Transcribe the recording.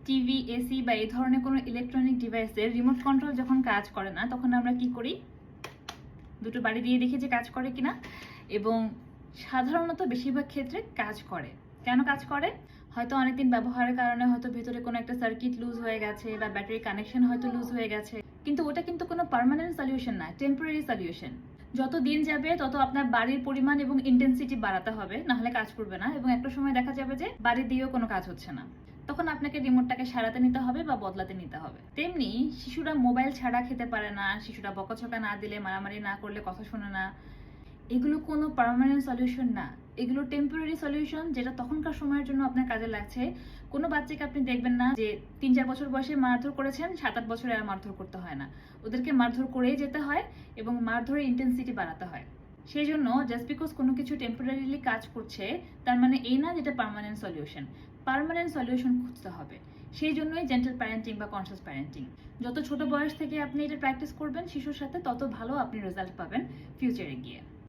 TV, AC বা এই ধরনের কোনো ইলেকট্রনিক ডিভাইসের রিমোট কন্ট্রোল যখন কাজ করে না, তখন আমরা কি করি? দুটো বাড়ি দিয়ে দেখি যে কাজ করে কিনা, এবং সাধারণত বেশিরভাগ ক্ষেত্রে কাজ করে। কেন কাজ করে? হয়তো অনেকদিন ব্যবহারের কারণে হয়তো ভেতরে কোনো একটা সার্কিট লুজ হয়ে গেছে বা ব্যাটারি কানেকশন হয়তো লুজ হয়ে গেছে, কিন্তু ওটা কিন্তু কোনো পার্মানেন্ট সলিউশন না, টেম্পোরারি সলিউশন। যত দিন যাবে তত আপনার বাড়ির পরিমাণ এবং ইন্টেন্সিটি বাড়াতে হবে, নাহলে কাজ করবে না, এবং একটা সময় দেখা যাবে যে বাড়ি দিয়েও কোনো কাজ হচ্ছে না। তখন আপনাকে রিমোটটাকে সারাতে নিতে হবে বা বদলাতে নিতে হবে। তেমনি শিশুরা মোবাইল ছাড়া খেতে পারে না, শিশুরা বকাঝকা না দিলে, মারামারি না করলে কথা শোনে না। এগুলো কোনো পার্মানেন্ট সলিউশন না, এগুলো টেম্পোরারি সলিউশন, যেটা তখনকার সময়ের জন্য আপনার কাজে লাগছে। কোনো বাচ্চাকে আপনি দেখবেন না যে 3-4 বছর বয়সে মারধর করেছেন, 7-8 বছরে আর মারধর করতে হয় না। ওদেরকে মারধর করেই যেতে হয় এবং মারধরের ইন্টেন্সিটি বাড়াতে হয়। সেই জন্য জাস্ট বিকজ কোনো কিছু টেম্পোরারিলি কাজ করছে, তার মানে এই না যেটা পার্মানেন্ট সলিউশন। পার্মানেন্ট সলিউশন খুঁজতে হবে। সেই জন্যই জেন্টাল প্যারেন্টিং বা কনসিয়াস প্যারেন্টিং। যত ছোট বয়স থেকে আপনি এটা প্র্যাকটিস করবেন শিশুর সাথে, তত ভালো আপনি রেজাল্ট পাবেন ফিউচারে গিয়ে।